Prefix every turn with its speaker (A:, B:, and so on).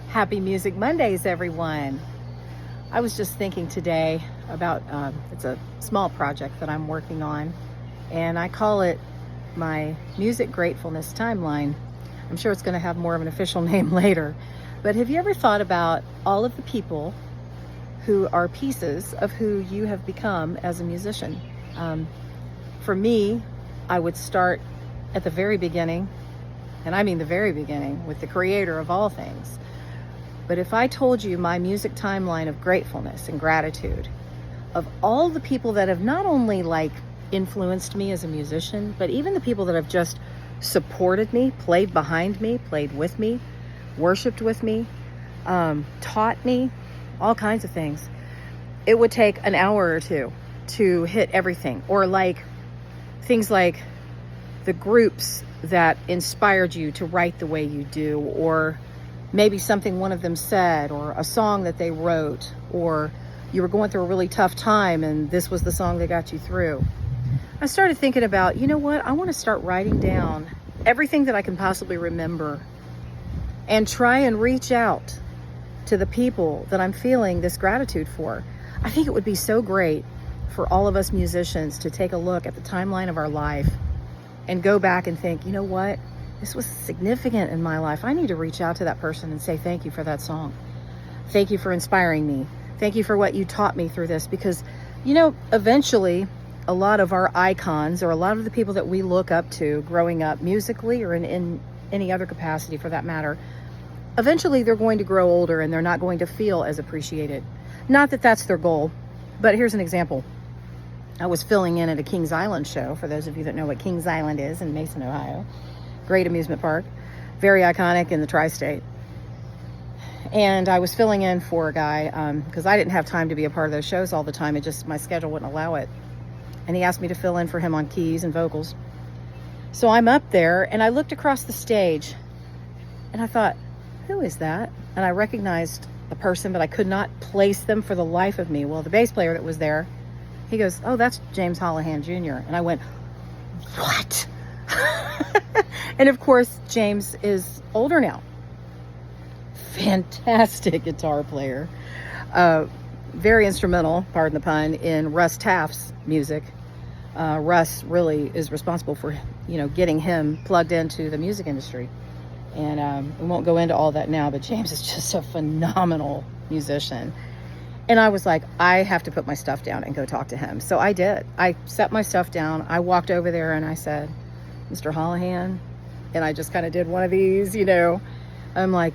A: Happy Music Mondays, everyone. I was just thinking today about it's a small project that I'm working on, and I call it my Music Gratefulness Timeline. I'm sure it's going to have more of an official name later, but have you ever thought about all of the people who are pieces of who you have become as a musician? For me, I would start at the very beginning, and I mean the very beginning, with the creator of all things. But if I told you my music timeline of gratefulness and gratitude, of all the people that have not only influenced me as a musician, but even the people that have just supported me, played behind me, played with me, worshiped with me, taught me all kinds of things, it would take an hour or two to hit everything. Or things like the groups that inspired you to write the way you do, or maybe something one of them said, or a song that they wrote, or you were going through a really tough time and this was the song that got you through. I started thinking about, you know what, I want to start writing down everything that I can possibly remember and try and reach out to the people that I'm feeling this gratitude for. I think it would be so great for all of us musicians to take a look at the timeline of our life and go back and think, you know what, this was significant in my life. I need to reach out to that person and say thank you for that song. Thank you for inspiring me. Thank you for what you taught me through this. Because, eventually a lot of our icons, or a lot of the people that we look up to growing up musically, or in any other capacity for that matter, eventually they're going to grow older and they're not going to feel as appreciated. Not that that's their goal, but here's an example. I was filling in at a Kings Island show, for those of you that know what Kings Island is, in Mason, Ohio. Great amusement park, very iconic in the tri-state. And I was filling in for a guy because I didn't have time to be a part of those shows all the time. My schedule wouldn't allow it. And he asked me to fill in for him on keys and vocals. So I'm up there and I looked across the stage and I thought, who is that? And I recognized the person, but I could not place them for the life of me. Well, the bass player that was there, he goes, oh, that's James Holohan Jr. And I went, what? And of course, James is older now. Fantastic guitar player. Very instrumental, pardon the pun, in Russ Taff's music. Russ really is responsible for, getting him plugged into the music industry. And we won't go into all that now, but James is just a phenomenal musician. And I was like, I have to put my stuff down and go talk to him. So I did. I set my stuff down. I walked over there and I said, Mr. Holohan, and I just kind of did one of these, I'm like,